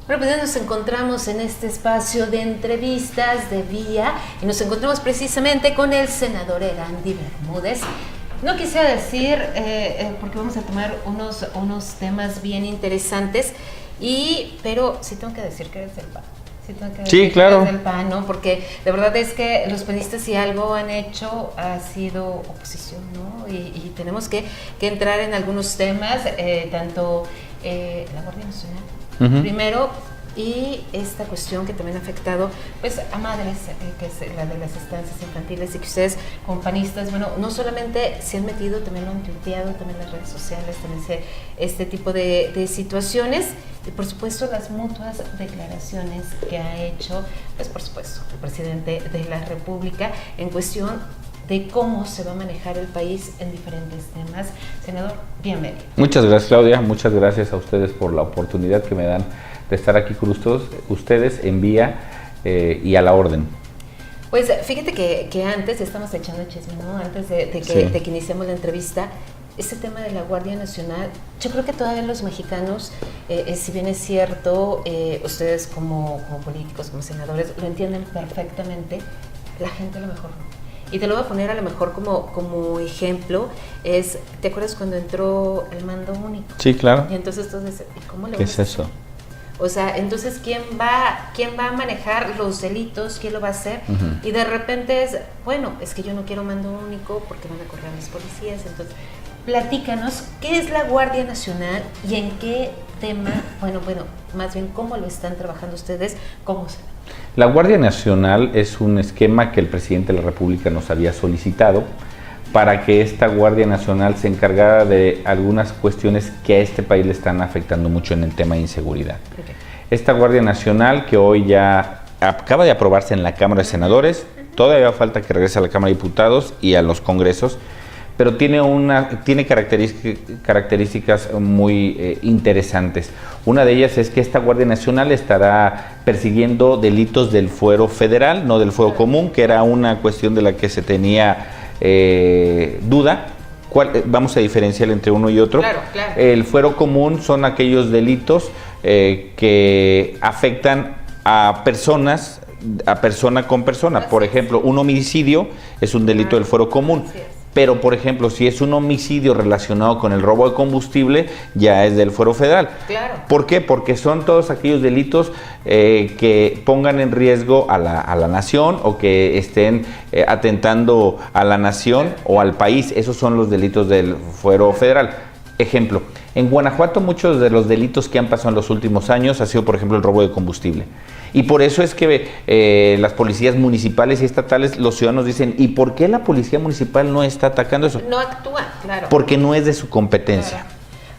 Bueno, pues ya nos encontramos en este espacio de entrevistas de Vía y nos encontramos precisamente con el senador Erandy Bermúdez. No quisiera decir, porque vamos a tomar unos temas bien interesantes, pero sí tengo que decir que eres del PAN. Sí, claro. Del PAN, ¿no? Porque de verdad es que los panistas, si algo han hecho, ha sido oposición, ¿no? Y tenemos que entrar en algunos temas, tanto la Guardia Nacional, primero, y esta cuestión que también ha afectado pues a madres, que es la de las estancias infantiles, y que ustedes como panistas, bueno, no solamente se han metido, también lo han tuiteado, también las redes sociales, también este tipo de situaciones, y por supuesto las mutuas declaraciones que ha hecho, pues por supuesto, el presidente de la República en cuestión de cómo se va a manejar el país en diferentes temas. Senador, bienvenido. Muchas gracias, Claudia, muchas gracias a ustedes por la oportunidad que me dan de estar aquí con ustedes en Vía y a la orden. Pues fíjate que antes, estamos echando chisme, ¿no? Antes de que iniciemos la entrevista, este tema de la Guardia Nacional, yo creo que todavía los mexicanos, si bien es cierto, ustedes como políticos, como senadores, lo entienden perfectamente, la gente a lo mejor no. Y te lo voy a poner a lo mejor como ejemplo, ¿te acuerdas cuando entró el mando único? Sí, claro. Y entonces, ¿y cómo le ¿Qué es eso? O sea, entonces, ¿quién va a manejar los delitos? ¿Quién lo va a hacer? Y de repente es que yo no quiero mando único porque van a correr a mis policías. Entonces, platícanos, ¿qué es la Guardia Nacional y en qué tema, más bien, cómo lo están trabajando ustedes? ¿Cómo se? La Guardia Nacional es un esquema que el presidente de la República nos había solicitado para que esta Guardia Nacional se encargara de algunas cuestiones que a este país le están afectando mucho en el tema de inseguridad. Okay. Esta Guardia Nacional, que hoy ya acaba de aprobarse en la Cámara de Senadores, todavía falta que regrese a la Cámara de Diputados y a los Congresos, pero tiene características muy interesantes. Una de ellas es que esta Guardia Nacional estará persiguiendo delitos del fuero federal, no del fuero común, que era una cuestión de la que se tenía duda. Vamos a diferenciar entre uno y otro. Claro. El fuero común son aquellos delitos que afectan a personas, a persona con persona. Por ejemplo, un homicidio es un delito del fuero común. Pero, por ejemplo, si es un homicidio relacionado con el robo de combustible, ya es del fuero federal. Claro. ¿Por qué? Porque son todos aquellos delitos que pongan en riesgo a la nación o que estén atentando a la nación o al país. Esos son los delitos del fuero federal. Ejemplo, en Guanajuato muchos de los delitos que han pasado en los últimos años ha sido, por ejemplo, el robo de combustible. Y por eso es que las policías municipales y estatales, los ciudadanos dicen, ¿y por qué la policía municipal no está atacando eso? No actúa, claro. Porque no es de su competencia.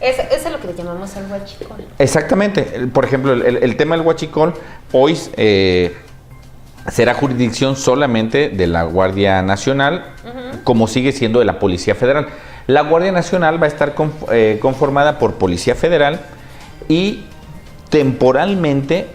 Claro. Eso es lo que le llamamos al huachicol. Exactamente. Por ejemplo, el tema del huachicol hoy será jurisdicción solamente de la Guardia Nacional, como sigue siendo de la Policía Federal. La Guardia Nacional va a estar conformada por Policía Federal y temporalmente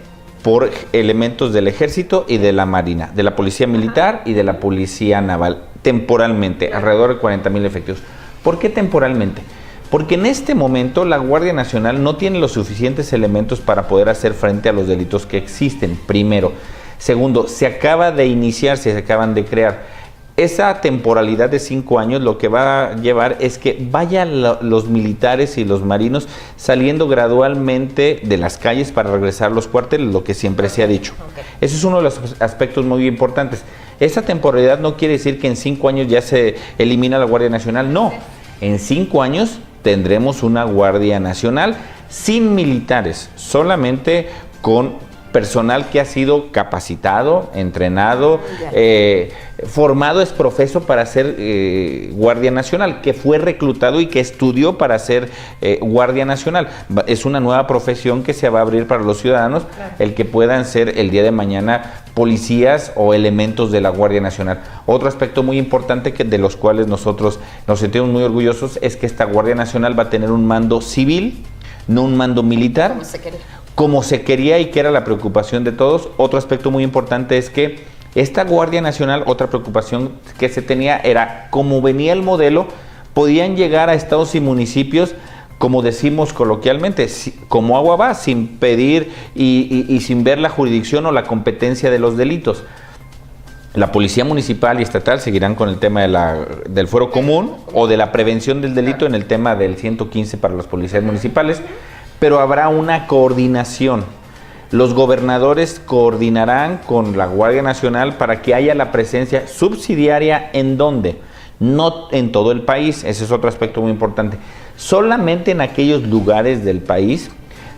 por elementos del Ejército y de la Marina, de la Policía Militar y de la Policía Naval, temporalmente, alrededor de 40,000 efectivos. ¿Por qué temporalmente? Porque en este momento la Guardia Nacional no tiene los suficientes elementos para poder hacer frente a los delitos que existen, primero. Segundo, se acaban de crear. Esa temporalidad de 5 años lo que va a llevar es que vayan los militares y los marinos saliendo gradualmente de las calles para regresar a los cuarteles, lo que siempre se ha dicho. Ese es uno de los aspectos muy importantes. Esa temporalidad no quiere decir que en 5 años ya se elimina la Guardia Nacional, no. En 5 años tendremos una Guardia Nacional sin militares, solamente con personal que ha sido capacitado, entrenado, formado es profeso para ser Guardia Nacional, que fue reclutado y que estudió para ser Guardia Nacional. Es una nueva profesión que se va a abrir para los ciudadanos, el que puedan ser el día de mañana policías o elementos de la Guardia Nacional. Otro aspecto muy importante de los cuales nosotros nos sentimos muy orgullosos es que esta Guardia Nacional va a tener un mando civil, no un mando militar. Como se quería y que era la preocupación de todos. Otro aspecto muy importante es que esta Guardia Nacional, otra preocupación que se tenía era, como venía el modelo, podían llegar a estados y municipios como decimos coloquialmente, como agua va, sin pedir y sin ver la jurisdicción o la competencia de los delitos. La policía municipal y estatal seguirán con el tema del fuero común o de la prevención del delito en el tema del 115 para las policías municipales, pero habrá una coordinación. Los gobernadores coordinarán con la Guardia Nacional para que haya la presencia subsidiaria. ¿En dónde? No en todo el país, ese es otro aspecto muy importante. Solamente en aquellos lugares del país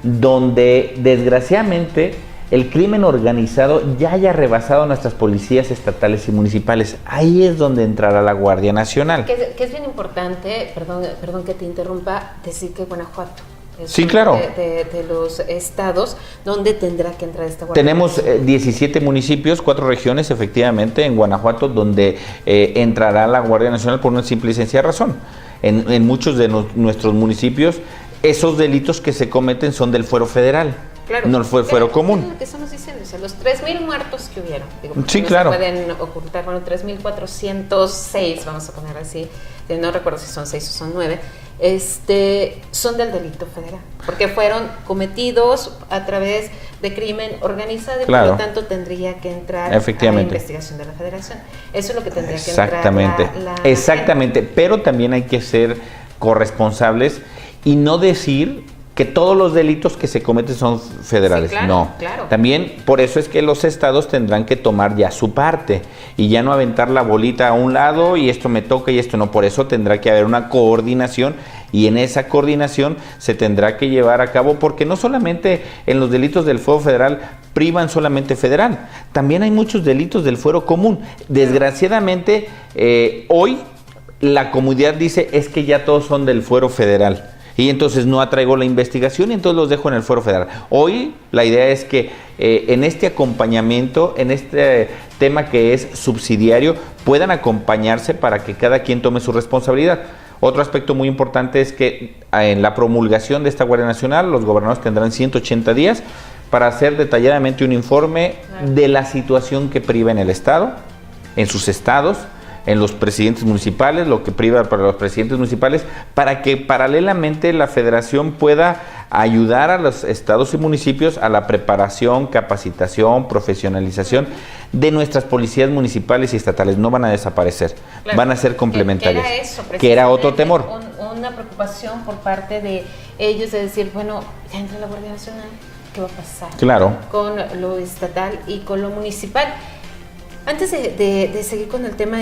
donde desgraciadamente el crimen organizado ya haya rebasado nuestras policías estatales y municipales. Ahí es donde entrará la Guardia Nacional. Que es bien importante, perdón que te interrumpa, decir que Guanajuato es sí, claro. de los estados donde tendrá que entrar esta Guardia Tenemos Nacional. 17 municipios, 4 regiones efectivamente en Guanajuato donde entrará la Guardia Nacional por una simple y sencilla razón. En muchos de nuestros municipios esos delitos que se cometen son del fuero federal. Claro, no el fuero común. ¿Qué estamos diciendo? O sea, los 3,000 muertos que hubieron. Digo, sí, no claro. Se pueden ocultar, bueno, 3,406, vamos a poner así, no recuerdo si son 6 o son 9, son del delito federal, porque fueron cometidos a través de crimen organizado y claro. por lo tanto tendría que entrar a la investigación de la federación. Eso es lo que tendría que entrar. Exactamente, pero también hay que ser corresponsables y no decir que todos los delitos que se cometen son federales. Sí, claro, no. Claro. También por eso es que los estados tendrán que tomar ya su parte y ya no aventar la bolita a un lado y esto me toca y esto no. Por eso tendrá que haber una coordinación y en esa coordinación se tendrá que llevar a cabo, porque no solamente en los delitos del fuero federal privan solamente federal, también hay muchos delitos del fuero común. Desgraciadamente, hoy la comunidad dice es que ya todos son del fuero federal. Y entonces no atraigo la investigación y entonces los dejo en el fuero federal. Hoy la idea es que en este acompañamiento, en este tema que es subsidiario, puedan acompañarse para que cada quien tome su responsabilidad. Otro aspecto muy importante es que en la promulgación de esta Guardia Nacional, los gobernadores tendrán 180 días para hacer detalladamente un informe de la situación que priva en el Estado, en sus estados, en los presidentes municipales, lo que priva para los presidentes municipales, para que paralelamente la federación pueda ayudar a los estados y municipios a la preparación, capacitación, profesionalización de nuestras policías municipales y estatales. No van a desaparecer, claro, van a ser complementarias. Que era otro temor. Una preocupación por parte de ellos de decir, bueno, ya entra la Guardia Nacional, ¿qué va a pasar? Claro. Con lo estatal y con lo municipal. Antes de seguir con el tema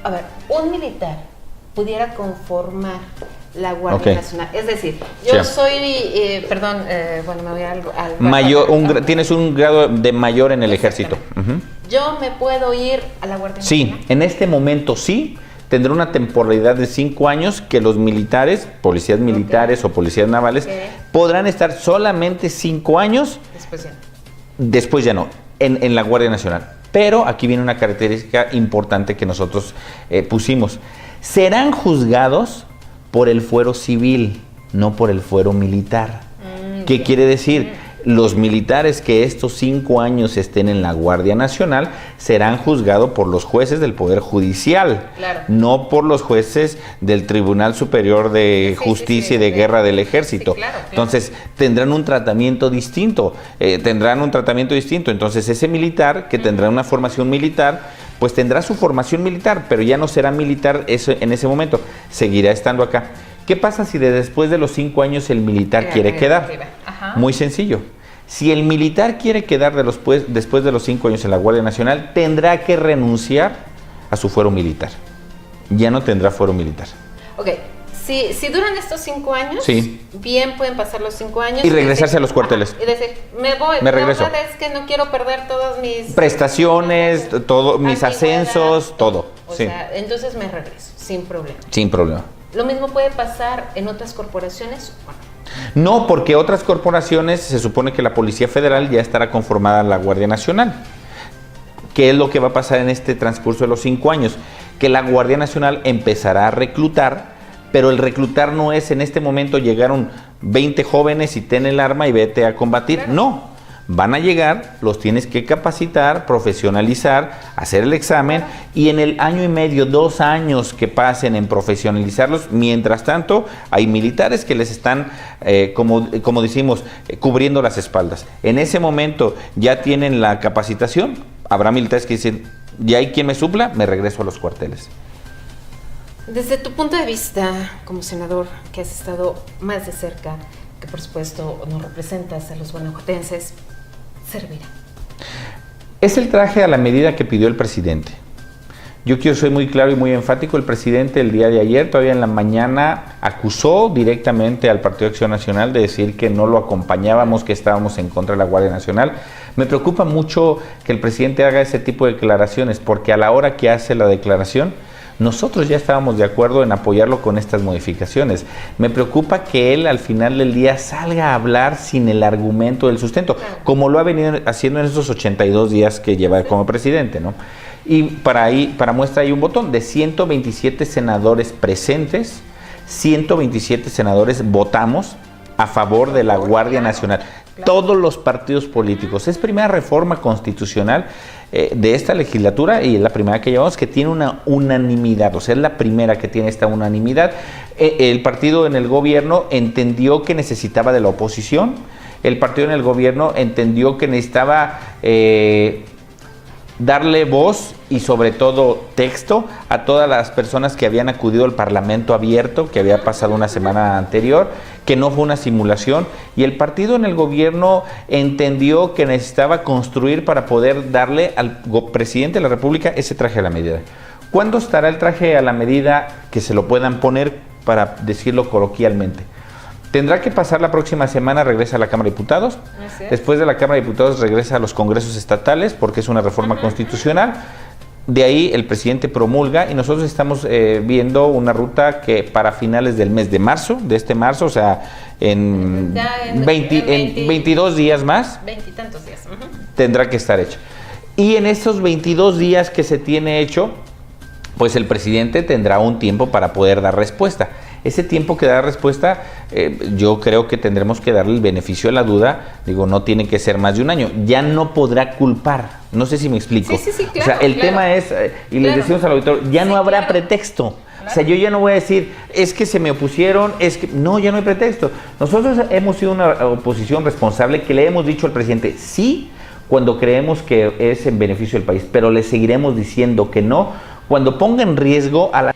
a ver, un militar pudiera conformar la Guardia Nacional. Es decir, yo soy, me voy al mayor, tienes un grado de mayor en el ejército. Yo me puedo ir a la Guardia Nacional. Sí, en este momento sí. Tendrá una temporalidad de 5 años que los militares, policías militares o policías navales, podrán estar solamente 5 años. Después ya no, en la Guardia Nacional. Pero aquí viene una característica importante que nosotros pusimos. Serán juzgados por el fuero civil, no por el fuero militar. ¿Qué quiere decir? Los militares que estos 5 años estén en la Guardia Nacional serán juzgados por los jueces del Poder Judicial, no por los jueces del Tribunal Superior de Justicia y de Guerra del Ejército. Entonces, tendrán un tratamiento distinto, Entonces, ese militar que tendrá una formación militar, pues tendrá su formación militar, pero ya no será militar en ese momento, seguirá estando acá. ¿Qué pasa si después de los 5 años el militar quiere quedar? Muy sencillo. Si el militar quiere quedar después de los 5 años en la Guardia Nacional, tendrá que renunciar a su fuero militar. Ya no tendrá fuero militar. Ok. Si duran estos 5 años, bien pueden pasar los 5 años. Y regresarse a los cuarteles. Y decir, me regreso. La verdad es que no quiero perder todas mis prestaciones, mis ascensos, todo. O sea, entonces me regreso, sin problema. Sin problema. ¿Lo mismo puede pasar en otras corporaciones? No, porque otras corporaciones se supone que la Policía Federal ya estará conformada en la Guardia Nacional. ¿Qué es lo que va a pasar en este transcurso de los 5 años? Que la Guardia Nacional empezará a reclutar, pero el reclutar no es en este momento llegaron 20 jóvenes y ten el arma y vete a combatir. No, Van a llegar, los tienes que capacitar, profesionalizar, hacer el examen y en el año y medio, 2 años que pasen en profesionalizarlos, mientras tanto hay militares que les están, como decimos, cubriendo las espaldas. En ese momento ya tienen la capacitación, habrá militares que dicen, ya hay quien me supla, me regreso a los cuarteles. Desde tu punto de vista como senador, que has estado más de cerca, que por supuesto nos representas a los guanajuatenses, ¿servirá? Es el traje a la medida que pidió el presidente. Yo quiero ser muy claro y muy enfático. El presidente el día de ayer, todavía en la mañana, acusó directamente al Partido Acción Nacional de decir que no lo acompañábamos, que estábamos en contra de la Guardia Nacional. Me preocupa mucho que el presidente haga ese tipo de declaraciones, porque a la hora que hace la declaración, nosotros ya estábamos de acuerdo en apoyarlo con estas modificaciones. Me preocupa que él al final del día salga a hablar sin el argumento del sustento, como lo ha venido haciendo en estos 82 días que lleva como presidente, ¿no? Y para muestra hay un botón de 127 senadores presentes, 127 senadores votamos a favor de la Guardia Nacional. Todos los partidos políticos. Es primera reforma constitucional de esta legislatura y es la primera que llevamos que tiene una unanimidad, o sea, es la primera que tiene esta unanimidad. El partido en el gobierno entendió que necesitaba de la oposición, el partido en el gobierno entendió que necesitaba darle voz y sobre todo texto a todas las personas que habían acudido al Parlamento abierto, que había pasado una semana anterior, que no fue una simulación, y el partido en el gobierno entendió que necesitaba construir para poder darle al presidente de la República ese traje a la medida. ¿Cuándo estará el traje a la medida que se lo puedan poner, para decirlo coloquialmente? Tendrá que pasar la próxima semana, regresa a la Cámara de Diputados. Después de la Cámara de Diputados regresa a los congresos estatales porque es una reforma constitucional. De ahí el presidente promulga y nosotros estamos viendo una ruta que para finales del mes de marzo, o sea, en 22 días más, 20 y tantos días. Tendrá que estar hecha. Y en esos 22 días que se tiene hecho, pues el presidente tendrá un tiempo para poder dar respuesta. Ese tiempo que da respuesta, yo creo que tendremos que darle el beneficio de la duda. Digo, no tiene que ser más de un año. Ya no podrá culpar. No sé si me explico. Sí, claro, o sea, el tema es, y les decimos al auditor, ya no habrá pretexto. Claro. O sea, yo ya no voy a decir, es que se me opusieron, es que... No, ya no hay pretexto. Nosotros hemos sido una oposición responsable que le hemos dicho al presidente, sí, cuando creemos que es en beneficio del país, pero le seguiremos diciendo que no, cuando ponga en riesgo a la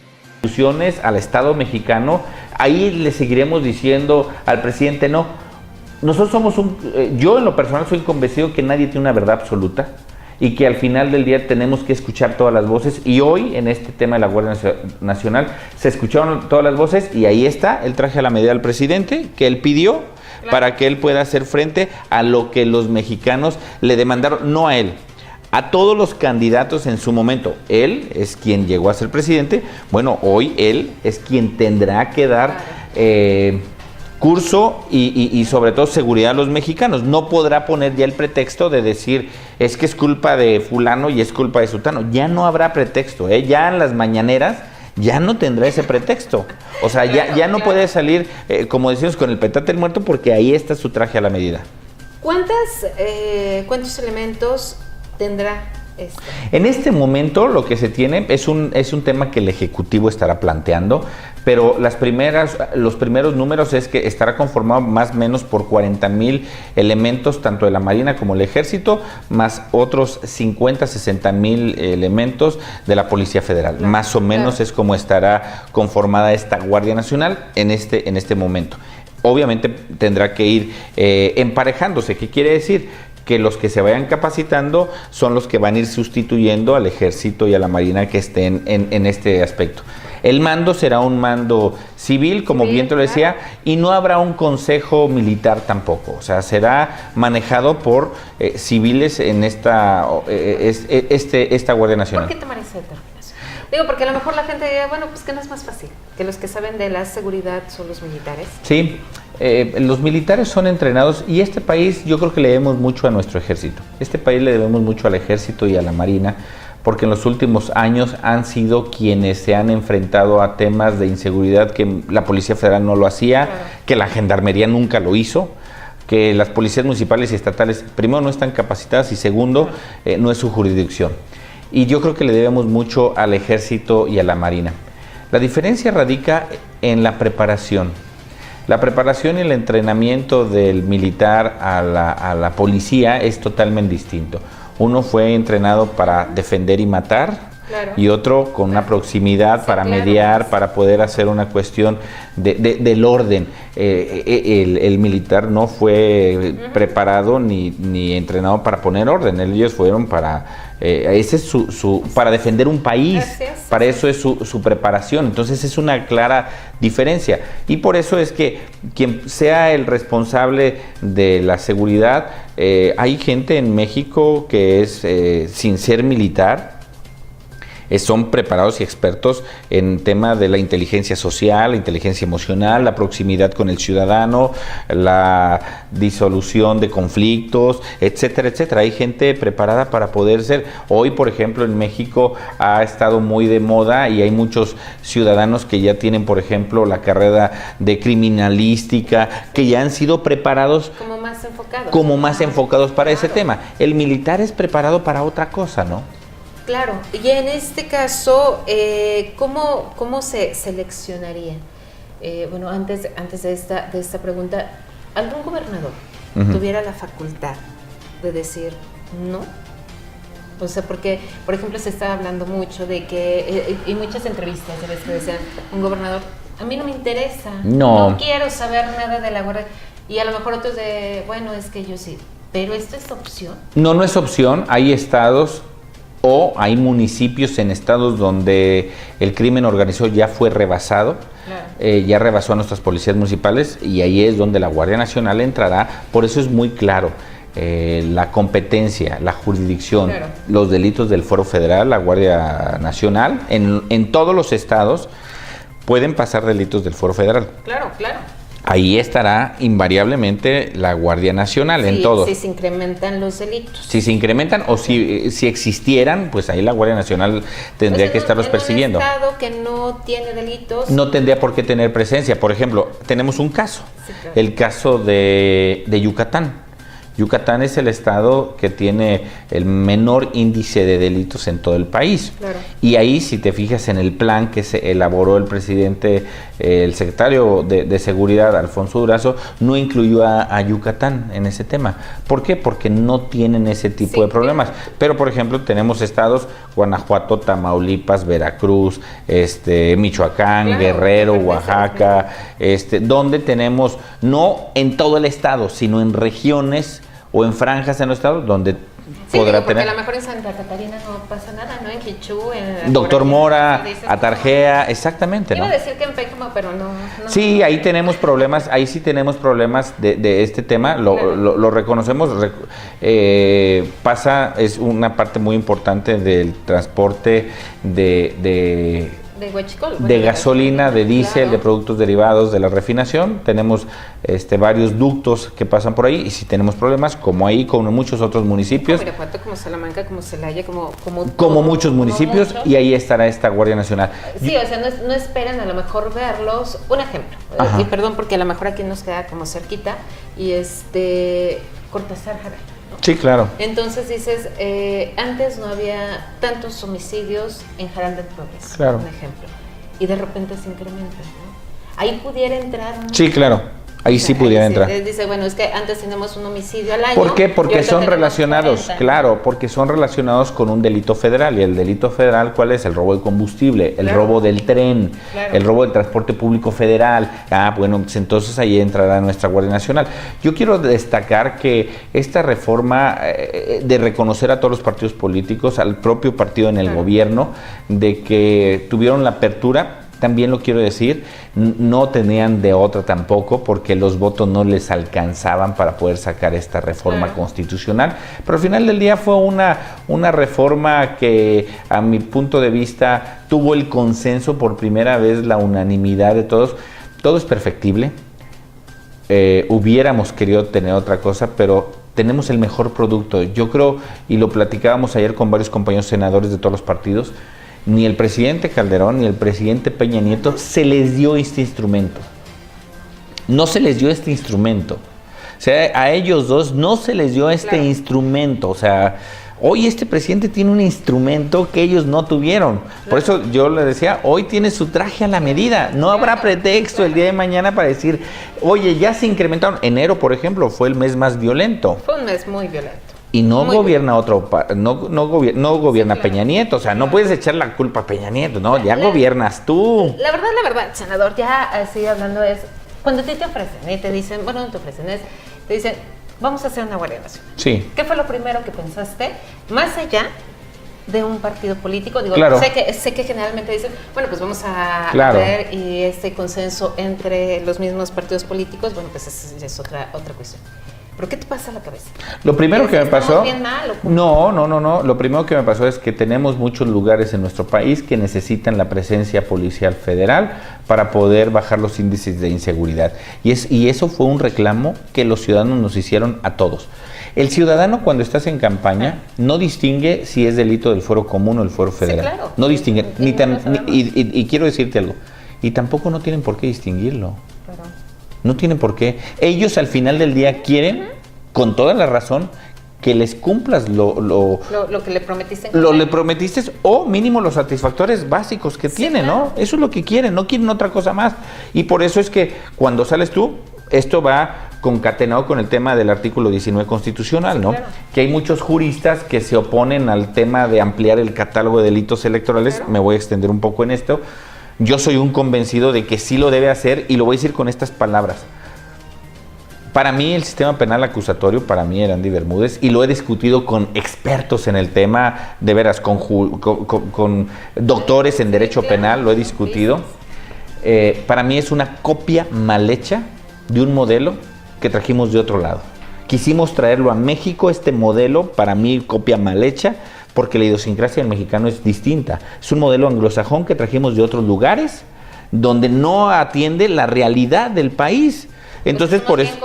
al Estado mexicano, ahí le seguiremos diciendo al presidente no. Nosotros somos yo en lo personal soy convencido que nadie tiene una verdad absoluta y que al final del día tenemos que escuchar todas las voces, y hoy en este tema de la Guardia Nacional se escucharon todas las voces y ahí está el traje a la medida del presidente que él pidió para que él pueda hacer frente a lo que los mexicanos le demandaron, no a él, a todos los candidatos en su momento. Él es quien llegó a ser presidente. Bueno, hoy él es quien tendrá que dar curso y sobre todo seguridad a los mexicanos. No podrá poner ya el pretexto de decir es que es culpa de fulano y es culpa de sutano. Ya no habrá pretexto, ya en las mañaneras ya no tendrá ese pretexto. O sea, ya no puede salir, como decimos, con el petate del muerto, porque ahí está su traje a la medida. ¿Cuántos elementos tendrá esto? En este momento lo que se tiene es un tema que el Ejecutivo estará planteando, pero los primeros números es que estará conformado más o menos por 40,000 elementos, tanto de la Marina como el Ejército, más otros 50,000-60,000 elementos de la Policía Federal. Claro, más o menos es como estará conformada esta Guardia Nacional en este momento. Obviamente tendrá que ir emparejándose. ¿Qué quiere decir? Que los que se vayan capacitando son los que van a ir sustituyendo al Ejército y a la Marina que estén en este aspecto. El mando será un mando civil, como bien te lo decía, y no habrá un consejo militar tampoco. O sea, será manejado por civiles en esta Guardia Nacional. ¿Por qué tomar ese término? Digo, porque a lo mejor la gente diría, bueno, pues que no es más fácil, que los que saben de la seguridad son los militares. Sí, los militares son entrenados, y este país yo creo que le debemos mucho a nuestro ejército. Este país le debemos mucho al ejército y a la marina, porque en los últimos años han sido quienes se han enfrentado a temas de inseguridad que la Policía Federal no lo hacía, claro, que la Gendarmería nunca lo hizo. que las policías municipales y estatales, primero, no están capacitadas y segundo, no es su jurisdicción. Y yo creo que le debemos mucho al Ejército y a la Marina. La diferencia radica en la preparación. La preparación y el entrenamiento del militar a la policía es totalmente distinto. Uno fue entrenado para defender y matar, claro, y otro con una proximidad, sí, para mediar, claro, para poder hacer una cuestión del orden. El militar no fue preparado ni entrenado para poner orden. Ellos fueron para ese es para defender un país. Para eso es su preparación. Entonces es una clara diferencia, y por eso es que quien sea el responsable de la seguridad, hay gente en México que es sin ser militar, son preparados y expertos en tema de la inteligencia social, la inteligencia emocional, la proximidad con el ciudadano, la disolución de conflictos, etcétera, etcétera. Hay gente preparada para poder ser. Hoy, por ejemplo, en México ha estado muy de moda y hay muchos ciudadanos que ya tienen, por ejemplo, la carrera de criminalística, que ya han sido preparados como más enfocados para ese tema. El militar es preparado para otra cosa, ¿no? Claro, y en este caso, ¿cómo se seleccionaría? Bueno, antes de esta pregunta, ¿algún gobernador tuviera la facultad de decir no? O sea, porque, por ejemplo, se está hablando mucho de que, y muchas entrevistas de veces que decían, un gobernador, a mí no me interesa, no quiero saber nada de la Guardia, y a lo mejor otros de, bueno, es que yo sí, pero ¿esto es opción? No, no es opción. Hay estados o hay municipios en estados donde el crimen organizado ya fue rebasado, claro, ya rebasó a nuestras policías municipales, y ahí es donde la Guardia Nacional entrará. Por eso es muy claro la competencia, la jurisdicción, claro, los delitos del Fuero Federal, la Guardia Nacional, en todos los estados pueden pasar delitos del Fuero Federal. Claro, claro. Ahí estará invariablemente la Guardia Nacional, sí, en todos. Si se incrementan los delitos. Si se incrementan o si existieran, pues ahí la Guardia Nacional tendría que estarlos persiguiendo. Un estado que no tiene delitos, no tendría por qué tener presencia. Por ejemplo, tenemos un caso, sí, claro, el caso de Yucatán. Yucatán es el estado que tiene el menor índice de delitos en todo el país. Claro. Y ahí, si te fijas en el plan que se elaboró el presidente, el secretario de Seguridad, Alfonso Durazo, no incluyó a Yucatán en ese tema. ¿Por qué? Porque no tienen ese tipo de problemas. Pero, por ejemplo, tenemos estados, Guanajuato, Tamaulipas, Veracruz, Michoacán, claro, Guerrero, Oaxaca, donde tenemos, no en todo el estado, sino en regiones o en franjas en los estados donde podrá tener. A lo mejor en Santa Catarina no pasa nada, ¿no? En Quichú, en Doctor Mora, Atarjea, exactamente, ¿no? Iba a decir que en Pécamo, pero no. Sí, ahí tenemos problemas, ahí sí tenemos problemas de este tema, lo reconocemos. Es una parte muy importante del transporte de huachicol, de gasolina, de diésel, claro, de productos derivados de la refinación. Tenemos varios ductos que pasan por ahí, y si tenemos problemas, como ahí, como en muchos otros municipios, como Irapuato, como Salamanca, como Celaya, como muchos municipios, y ahí estará esta Guardia Nacional. Sí, o sea, no esperan a lo mejor verlos. Un ejemplo, y perdón, porque a lo mejor aquí nos queda como cerquita, y Cortázar Jara. Sí, claro. Entonces dices, antes no había tantos homicidios en Jarán del Progreso, claro, por ejemplo, y de repente se incrementan, ¿no? Ahí pudiera entrar, ¿no? Sí, claro. Ahí sí pudiera entrar. Dice, bueno, es que antes tenemos un homicidio al año. ¿Por qué? Porque son relacionados, 40. Claro, porque son relacionados con un delito federal. Y el delito federal, ¿cuál es? El robo de combustible, el robo del tren, el robo del transporte público federal. Bueno, pues entonces ahí entrará nuestra Guardia Nacional. Yo quiero destacar que esta reforma de reconocer a todos los partidos políticos, al propio partido en el gobierno, de que tuvieron la apertura, también lo quiero decir, no tenían de otra tampoco, porque los votos no les alcanzaban para poder sacar esta reforma constitucional, pero al final del día fue una reforma que, a mi punto de vista, tuvo el consenso por primera vez, la unanimidad de todos. Todo es perfectible, hubiéramos querido tener otra cosa, pero tenemos el mejor producto. Yo creo, y lo platicábamos ayer con varios compañeros senadores de todos los partidos, ni el presidente Calderón ni el presidente Peña Nieto se les dio este instrumento. No se les dio este instrumento. O sea, a ellos dos no se les dio este instrumento. O sea, hoy este presidente tiene un instrumento que ellos no tuvieron. Por eso yo le decía, hoy tiene su traje a la medida. No habrá pretexto el día de mañana para decir, oye, ya se incrementaron. Enero, por ejemplo, fue el mes más violento. Fue un mes muy violento. Y no muy gobierna no gobierna sí, claro. Peña Nieto. O sea, no puedes echar la culpa a Peña Nieto, no, ya gobiernas tú. La verdad, senador, ya así hablando es, cuando te ofrecen y te dicen, bueno, no te ofrecen, te dicen, vamos a hacer una Guardia Nacional. Sí. ¿Qué fue lo primero que pensaste? Más allá de un partido político, digo, claro. sé que generalmente dicen, bueno, pues vamos a claro. ver y este consenso entre los mismos partidos políticos, bueno, pues es otra cuestión. ¿Pero qué te pasa a la cabeza? Lo primero que me pasó... bien mal, no. Lo primero que me pasó es que tenemos muchos lugares en nuestro país que necesitan la presencia policial federal para poder bajar los índices de inseguridad. Y eso fue un reclamo que los ciudadanos nos hicieron a todos. El ciudadano, cuando estás en campaña, no distingue si es delito del fuero común o el fuero federal. Sí, claro. No distingue. Y quiero decirte algo. Y tampoco no tienen por qué distinguirlo. Claro. No tienen por qué. Ellos al final del día quieren, con toda la razón, que les cumplas lo que le prometiste. Le prometiste o mínimo los satisfactores básicos que tienen, claro. ¿No? Eso es lo que quieren, no quieren otra cosa más. Y por eso es que cuando sales tú, esto va concatenado con el tema del artículo 19 constitucional, ¿no? Claro. Que hay muchos juristas que se oponen al tema de ampliar el catálogo de delitos electorales. Claro. Me voy a extender un poco en esto. Yo soy un convencido de que sí lo debe hacer y lo voy a decir con estas palabras. Para mí el sistema penal acusatorio, para mí era Andy Bermúdez, y lo he discutido con expertos en el tema, de veras, con doctores en derecho penal, lo he discutido. Para mí es una copia mal hecha de un modelo que trajimos de otro lado. Quisimos traerlo a México, este modelo, para mí copia mal hecha, porque la idiosincrasia del mexicano es distinta. Es un modelo anglosajón que trajimos de otros lugares, donde no atiende la realidad del país. Entonces, por eso...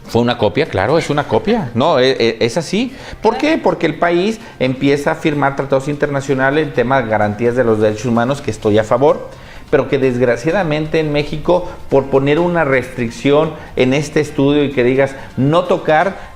Fue una copia, claro, es una copia. No, es así. ¿Por qué? Porque el país empieza a firmar tratados internacionales en temas de garantías de los derechos humanos, que estoy a favor, pero que desgraciadamente en México, por poner una restricción en este estudio y que digas no tocar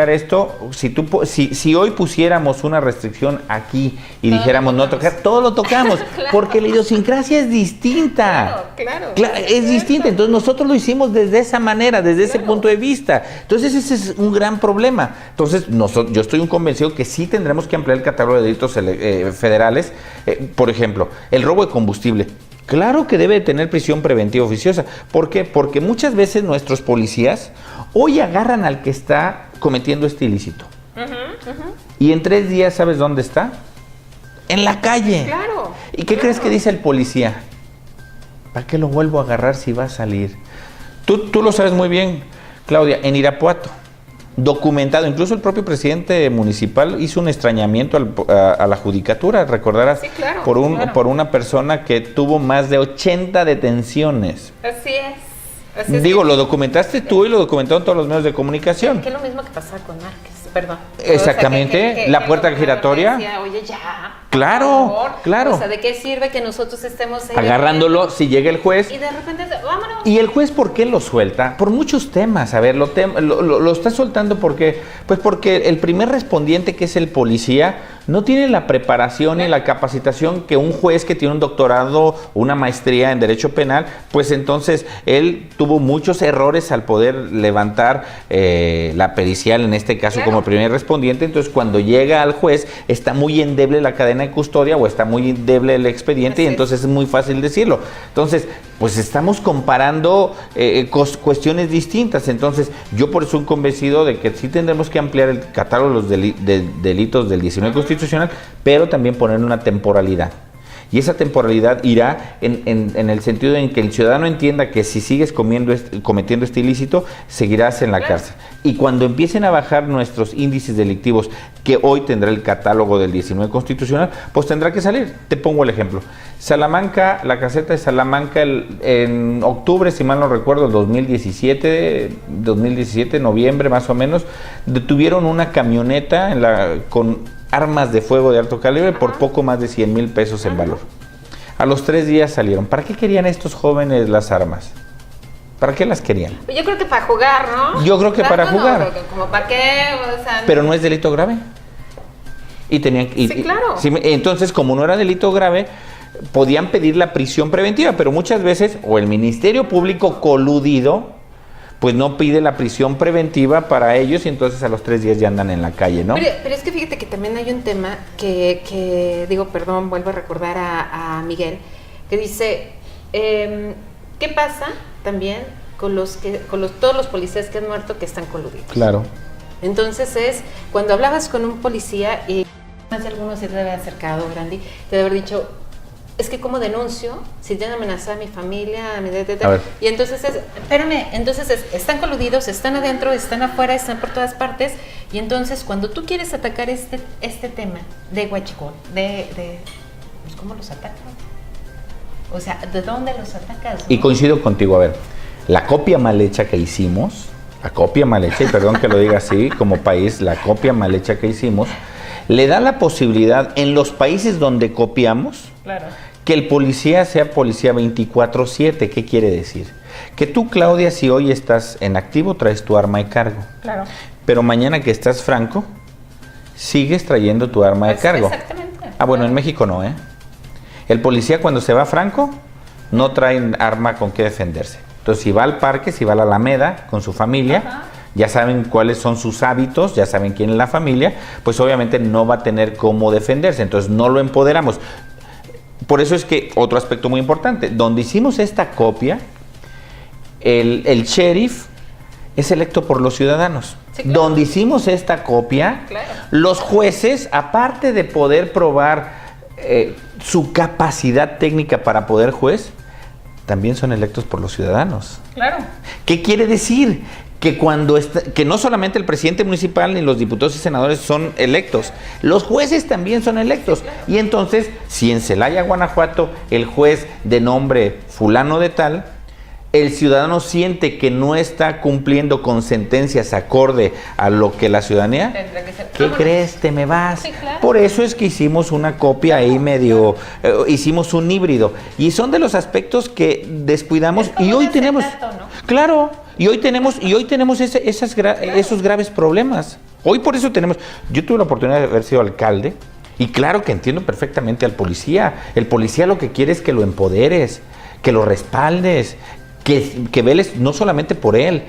esto, si hoy pusiéramos una restricción aquí y dijéramos no tocar, todo lo tocamos, claro. Porque la idiosincrasia es distinta. Claro, es distinta. Entonces nosotros lo hicimos desde esa manera, desde ese punto de vista. Entonces ese es un gran problema. Entonces yo estoy convencido que sí tendremos que ampliar el catálogo de delitos federales. Por ejemplo, el robo de combustible. Claro que debe tener prisión preventiva oficiosa. ¿Por qué? Porque muchas veces nuestros policías hoy agarran al que está cometiendo este ilícito. Y en 3 días, ¿sabes dónde está? En la calle. Claro. ¿Y qué crees que dice el policía? ¿Para qué lo vuelvo a agarrar si va a salir? Tú lo sabes muy bien, Claudia, en Irapuato. Documentado, incluso el propio presidente municipal hizo un extrañamiento a la judicatura, recordarás, sí, claro, por una persona que tuvo más de 80 detenciones. Así es. Digo, lo documentaste tú y lo documentaron todos los medios de comunicación. Que es lo mismo que pasaba con Márquez, perdón. Exactamente, o sea, la puerta giratoria. Decía, oye, ya. Claro, claro. O sea, ¿de qué sirve que nosotros estemos agarrándolo si llega el juez? Y de repente, vámonos. ¿Y el juez por qué lo suelta? Por muchos temas. A ver, lo está soltando porque, pues porque el primer respondiente, que es el policía, no tiene la preparación y la capacitación que un juez que tiene un doctorado, una maestría en Derecho Penal, pues entonces él tuvo muchos errores al poder levantar la pericial, en este caso, claro, como primer respondiente. Entonces, cuando llega al juez, está muy endeble la cadena de custodia o está muy endeble el expediente, y entonces es muy fácil decirlo. Entonces, pues estamos comparando cuestiones distintas. Entonces, yo por eso soy convencido de que sí tendremos que ampliar el catálogo de los delitos del 19 constitucional, pero también poner una temporalidad. Y esa temporalidad irá en el sentido en que el ciudadano entienda que si sigues cometiendo este ilícito, seguirás en la cárcel. Y cuando empiecen a bajar nuestros índices delictivos, que hoy tendrá el catálogo del 19 constitucional, pues tendrá que salir. Te pongo el ejemplo. Salamanca, la caseta de Salamanca, en octubre, si mal no recuerdo, 2017, noviembre más o menos, detuvieron una camioneta con armas de fuego de alto calibre por poco más de 100,000 pesos en valor. A los 3 días salieron. ¿Para qué querían estos jóvenes las armas? ¿Para qué las querían? Yo creo que para jugar, ¿no? Yo creo que para jugar. No, como para qué, o sea, pero no es delito grave. Y tenían, sí, claro. Entonces, como no era delito grave, podían pedir la prisión preventiva, pero muchas veces, o el Ministerio Público coludido, pues no pide la prisión preventiva para ellos y entonces a los 3 días ya andan en la calle, ¿no? Pero es que fíjate que también hay un tema que digo, perdón, vuelvo a recordar a Miguel, que dice, ¿qué pasa también con todos los policías que han muerto que están coludidos? Claro. Entonces cuando hablabas con un policía, y más de algunos se te había acercado, Grandi, te debe haber dicho, es que ¿cómo denuncio si ya amenazan a mi familia? Y entonces espérame, entonces están coludidos, están adentro, están afuera, están por todas partes, y entonces cuando tú quieres atacar este tema de huachicol, pues ¿cómo los atacan? O sea, ¿de dónde los atacas? ¿No? Y coincido contigo, a ver, la copia mal hecha que hicimos, y perdón que lo diga así, como país, la copia mal hecha que hicimos, le da la posibilidad en los países donde copiamos, claro, que el policía sea policía 24/7. ¿Qué quiere decir? Que tú, Claudia, si hoy estás en activo, traes tu arma de cargo. Claro. Pero mañana que estás franco, sigues trayendo tu arma de cargo. Exactamente. Bueno, en México no, ¿eh? El policía cuando se va franco, no trae arma con qué defenderse. Entonces, si va al parque, si va a la Alameda con su familia, ajá, ya saben cuáles son sus hábitos, ya saben quién es la familia, pues obviamente no va a tener cómo defenderse. Entonces, no lo empoderamos. Por eso es que, otro aspecto muy importante, donde hicimos esta copia, el sheriff es electo por los ciudadanos. Sí, claro. Donde hicimos esta copia, claro, los jueces, aparte de poder probar su capacidad técnica para poder juez, también son electos por los ciudadanos. Claro. ¿Qué quiere decir? Que que no solamente el presidente municipal ni los diputados y senadores son electos, los jueces también son electos. Sí, claro. Y entonces, si en Celaya, Guanajuato, el juez de nombre fulano de tal, el ciudadano siente que no está cumpliendo con sentencias acorde a lo que la ciudadanía, ¿qué crees? Te me vas. Sí, claro. Por eso es que hicimos una copia ahí medio, hicimos un híbrido. Y son de los aspectos que descuidamos y hoy tenemos, ¿no? Claro, y hoy tenemos esos graves problemas. Hoy por eso yo tuve la oportunidad de haber sido alcalde y claro que entiendo perfectamente al policía. El policía lo que quiere es que lo empoderes, que lo respaldes, que veles no solamente por él,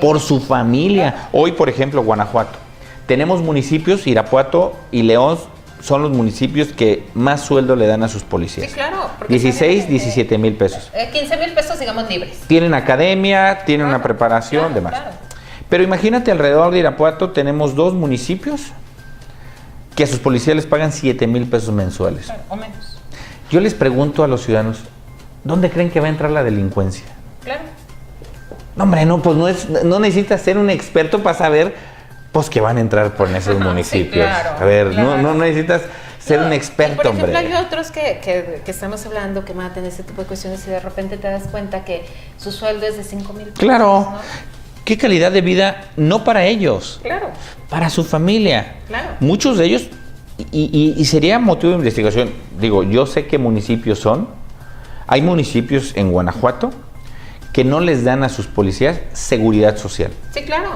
por su familia. Claro. Hoy, por ejemplo, Guanajuato, tenemos municipios, Irapuato y León son los municipios que más sueldo le dan a sus policías. Sí, claro. 16, 17 mil pesos. 15 mil pesos, digamos, libres. Tienen academia, tienen una preparación, demás. Claro. Pero imagínate, alrededor de Irapuato tenemos 2 municipios que a sus policías les pagan 7 mil pesos mensuales. Claro, o menos. Yo les pregunto a los ciudadanos, ¿dónde creen que va a entrar la delincuencia? Claro. No, hombre, no, pues no necesitas ser un experto para saber, pues, que van a entrar por esos municipios. Sí, claro, a ver, claro. No necesitas ser un experto, hombre. Por ejemplo, hombre. Hay otros que estamos hablando que matan ese tipo de cuestiones y de repente te das cuenta que su sueldo es de 5 mil pesos. Claro. ¿No? ¿Qué calidad de vida? No para ellos. Claro. Para su familia. Claro. Muchos de ellos, y sería motivo de investigación, digo, yo sé qué municipios son. Hay municipios en Guanajuato que no les dan a sus policías seguridad social. Sí, claro.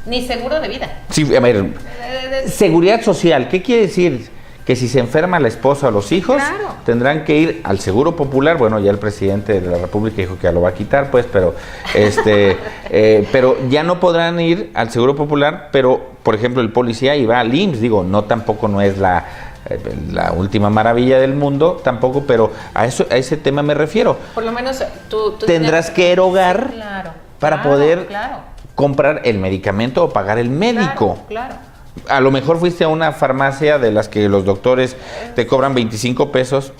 Ni seguro de vida. Sí, a ver, seguridad social, ¿qué quiere decir? Que si se enferma la esposa o los hijos, claro, tendrán que ir al Seguro Popular. Bueno, ya el presidente de la República dijo que ya lo va a quitar, pues, pero pero ya no podrán ir al Seguro Popular, pero, por ejemplo, el policía iba al IMSS, digo, tampoco no es la última maravilla del mundo, tampoco, pero a ese tema me refiero. Por lo menos tú tendrás que erogar, sí, claro, para poder comprar el medicamento o pagar el médico. Claro. A lo mejor fuiste a una farmacia de las que los doctores te cobran 25 pesos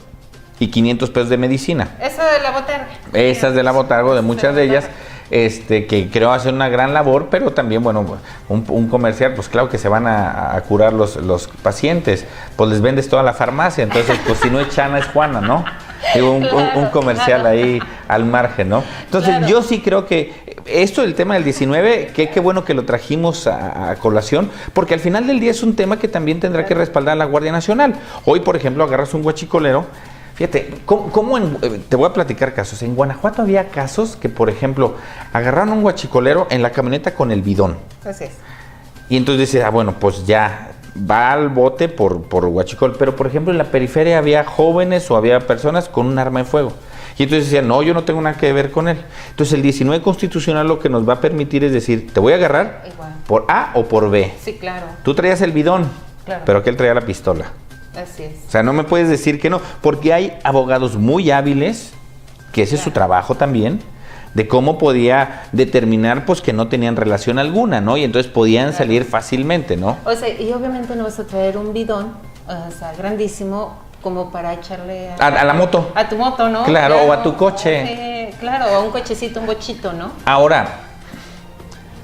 y 500 pesos de medicina. Esa de la Botarga. Esas de la Botarga, de muchas de ellas, que creo hacen una gran labor, pero también, bueno, un comercial, pues claro que se van a curar los pacientes, pues les vendes toda la farmacia, entonces pues si no es Chana es Juana, ¿no? Digo, un comercial ahí al margen, ¿no? Entonces yo sí creo que esto del tema del 19, qué bueno que lo trajimos a colación, porque al final del día es un tema que también tendrá que respaldar la Guardia Nacional. Hoy, por ejemplo, agarras un huachicolero. Fíjate, te voy a platicar casos. En Guanajuato había casos que, por ejemplo, agarraron a un huachicolero en la camioneta con el bidón. Así es. Y entonces dice, bueno, pues ya va al bote por huachicol. Pero, por ejemplo, en la periferia había jóvenes o había personas con un arma de fuego. Y entonces decían, no, yo no tengo nada que ver con él. Entonces el 19 constitucional lo que nos va a permitir es decir, te voy a agarrar por A o por B. Sí, claro. Tú traías el bidón, claro, pero aquel traía la pistola. Así es. O sea, no me puedes decir que no, porque hay abogados muy hábiles, que ese es su trabajo también, de cómo podía determinar pues que no tenían relación alguna, ¿no? Y entonces podían salir fácilmente, ¿no? O sea, y obviamente no vas a traer un bidón, o sea, grandísimo, como para echarle a la moto. A tu moto, ¿no? Claro, o a tu coche. Claro, o a un cochecito, un bochito, ¿no? Ahora,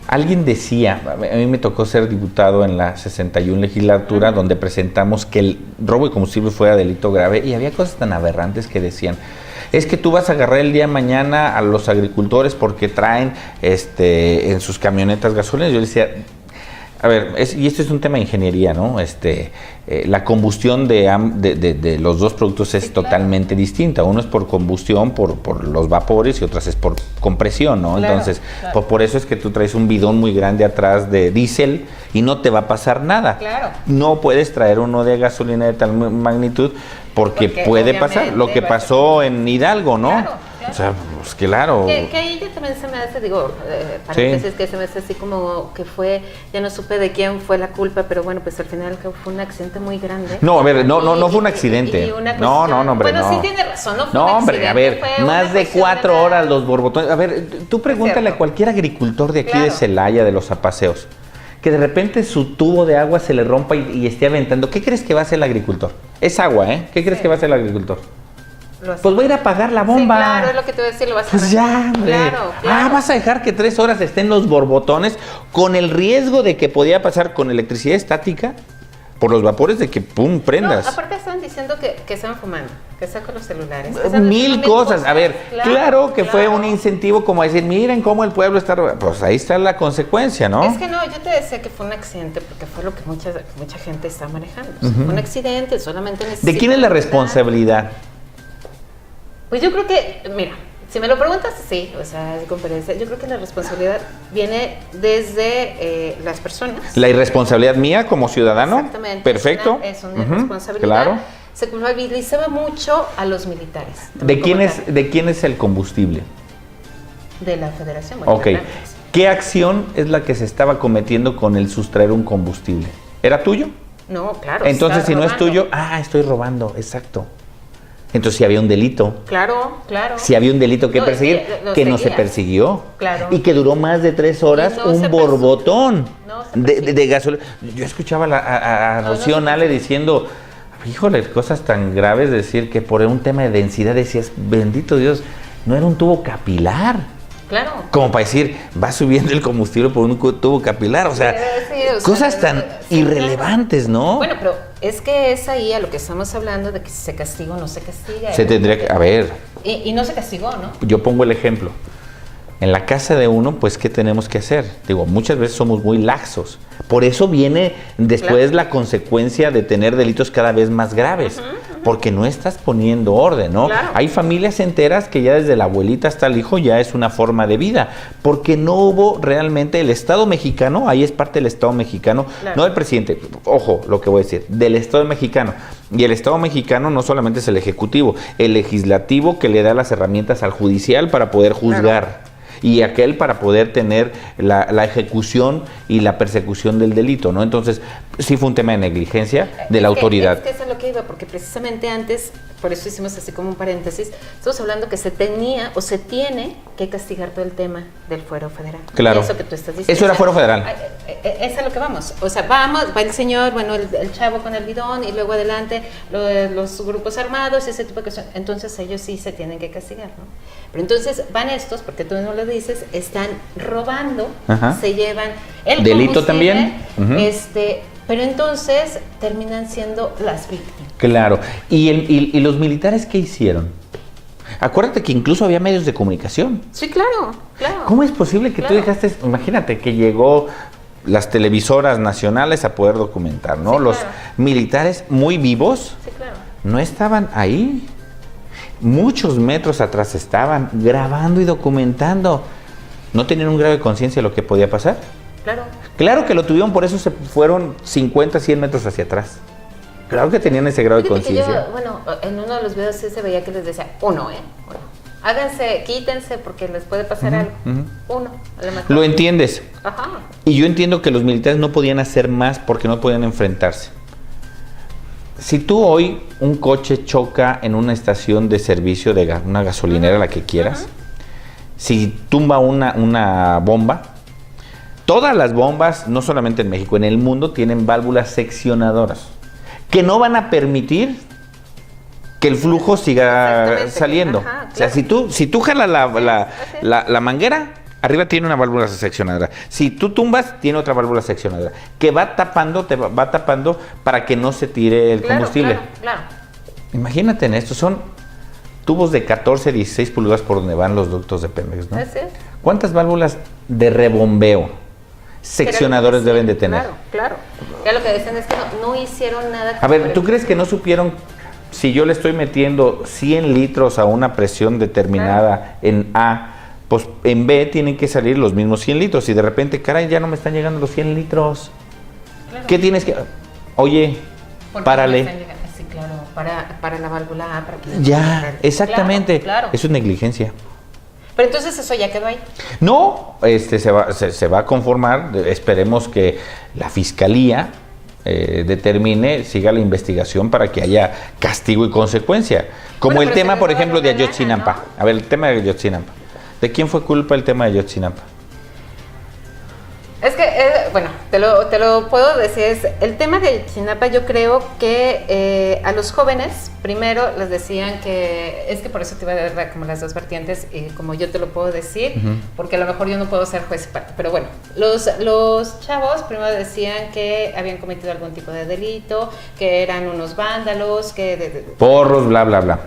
alguien decía, a mí me tocó ser diputado en la 61 legislatura, donde presentamos que el robo de combustible fuera delito grave, y había cosas tan aberrantes que decían, es que tú vas a agarrar el día de mañana a los agricultores porque traen en sus camionetas gasolina. Yo le decía, a ver, y esto es un tema de ingeniería, ¿no? La combustión de los dos productos es totalmente distinta. Uno es por combustión, por los vapores, y otras es por compresión, ¿no? Claro, entonces, claro. Por eso es que tú traes un bidón muy grande atrás de diésel y no te va a pasar nada. Claro. No puedes traer uno de gasolina de tal magnitud porque puede pasar lo que pasó en Hidalgo, ¿no? Claro, claro. O sea, pues claro. Que ahí ya también se me hace, digo, paréntesis, que se me hace así como que fue, ya no supe de quién fue la culpa, pero bueno, pues al final fue un accidente muy grande. No, a ver, no fue un accidente. No, hombre, bueno, no. sí tiene razón, no fue No, un hombre, accidente, a ver, fue una más de cuestión 4 horas los borbotones. A ver, tú pregúntale a cualquier agricultor de aquí de Claro. Celaya, de los Apaseos, que de repente su tubo de agua se le rompa y esté aventando. ¿Qué crees que va a hacer el agricultor? Es agua, ¿eh? ¿Qué crees que va a hacer el agricultor? Pues va a ir a apagar la bomba. Sí, claro, es lo que te voy a decir, lo vas a Pues ya, hombre. Claro. Vas a dejar que 3 horas estén los borbotones con el riesgo de que podía pasar con electricidad estática por los vapores de que pum, prendas. No, aparte estaban diciendo que estaban fumando, que sacan los celulares. Mil cosas. A ver, claro que fue un incentivo como decir, miren cómo el pueblo está... Pues ahí está la consecuencia, ¿no? Es que no, yo te decía que fue un accidente porque fue lo que mucha gente está manejando. O sea, fue un accidente, solamente necesita... ¿De quién es la responsabilidad? Pues yo creo que, mira, si me lo preguntas, sí, o sea, de conferencia, yo creo que la responsabilidad viene desde las personas. ¿La irresponsabilidad mía como ciudadano? Exactamente. Perfecto. Es una responsabilidad. Claro. Se culpabilizaba mucho a los militares. ¿De quién es el combustible? De la Federación. Ok. ¿Qué acción es la que se estaba cometiendo con el sustraer un combustible? ¿Era tuyo? No, claro. Entonces, si no es tuyo, estoy robando, exacto. Entonces, si había un delito. Claro. Si había un delito que perseguir, que no se persiguió. Claro. Y que duró más de 3 horas un borbotón de gasolina. Yo escuchaba a Rocío Nale diciendo, híjole, cosas tan graves, decir que por un tema de densidad decías, bendito Dios, no era un tubo capilar. Claro. Como para decir, va subiendo el combustible por un tubo capilar, o sea, cosas tan irrelevantes, ¿no? Bueno, pero es que es ahí a lo que estamos hablando de que si se castiga o no se castiga. Se tendría que, a ver. Y no se castigó, ¿no? Yo pongo el ejemplo. En la casa de uno, pues, ¿qué tenemos que hacer? Digo, muchas veces somos muy laxos. Por eso viene después la consecuencia de tener delitos cada vez más graves. Porque no estás poniendo orden, ¿no? Claro. Hay familias enteras que ya desde la abuelita hasta el hijo ya es una forma de vida. Porque no hubo realmente el Estado mexicano, ahí es parte del Estado mexicano, no del presidente, ojo lo que voy a decir, del Estado mexicano. Y el Estado mexicano no solamente es el ejecutivo, el legislativo que le da las herramientas al judicial para poder juzgar. Claro. Y aquel para poder tener la ejecución y la persecución del delito, ¿no? Entonces, sí fue un tema de negligencia de la autoridad. Es que eso es lo que iba, porque precisamente antes, por eso hicimos así como un paréntesis, estamos hablando que se tenía o se tiene que castigar todo el tema del fuero federal. Claro. Eso que tú estás diciendo. Eso era fuero federal. Es a lo que vamos. O sea, va el señor, bueno, el chavo con el bidón y luego adelante los grupos armados y ese tipo de cosas. Entonces ellos sí se tienen que castigar, ¿no? Pero entonces van estos, porque tú no lo dices, están robando, se llevan el delito también. Pero entonces terminan siendo las víctimas. Claro. ¿Y los militares qué hicieron? Acuérdate que incluso había medios de comunicación. Sí, claro. ¿Cómo es posible que tú dejaste, imagínate que llegó las televisoras nacionales a poder documentar, ¿no? Sí, los claro. militares muy vivos Sí, claro. no estaban ahí. muchos metros atrás estaban grabando y documentando. ¿No tenían un grado de conciencia de lo que podía pasar? Claro. Claro que lo tuvieron, por eso se fueron 50, 100 metros hacia atrás. Claro que tenían ese grado de conciencia. Bueno, en uno de los videos sí se veía que les decía, uno. Háganse, quítense porque les puede pasar algo. Uno, a lo mejor. Lo entiendes. Ajá. Y yo entiendo que los militares no podían hacer más porque no podían enfrentarse. Si tú hoy un coche choca en una estación de servicio de una gasolinera, la que quieras, si tumba una bomba, todas las bombas, no solamente en México, en el mundo, tienen válvulas seccionadoras que no van a permitir que el flujo siga saliendo. Ajá, claro. O sea, si tú jalas la manguera, arriba tiene una válvula seccionadora. Si tú tumbas, tiene otra válvula seccionadora que va tapando para que no se tire el combustible. Claro. Imagínate en esto, son tubos de 14, 16 pulgadas por donde van los ductos de Pemex, ¿no? ¿Sí? ¿Cuántas válvulas de rebombeo seccionadores deben de tener? Claro. Ya lo que dicen es que no hicieron nada. A ver, ¿tú crees que no supieron si yo le estoy metiendo 100 litros a una presión determinada en A, pues en B tienen que salir los mismos 100 litros y de repente, caray, ya no me están llegando los 100 litros? Claro. ¿Qué tienes que...? Oye, párale. Sí, claro, para la válvula A. Para que ya, exactamente. Claro. Eso es negligencia. Pero entonces eso ya quedó ahí. No, se va a conformar, esperemos que la Fiscalía determine, siga la investigación para que haya castigo y consecuencia. Como el tema, por ejemplo, de Ayotzinapa. ¿No? A ver, el tema de Ayotzinapa. ¿De quién fue culpa el tema de Ayotzinapa? Es que, bueno, te lo puedo decir, el tema de Ayotzinapa, yo creo que a los jóvenes, primero les decían que, es que por eso te iba a dar como las dos vertientes, como yo te lo puedo decir, porque a lo mejor yo no puedo ser juez y parte, pero bueno, los chavos primero decían que habían cometido algún tipo de delito, que eran unos vándalos, que... porros, bla, bla, bla.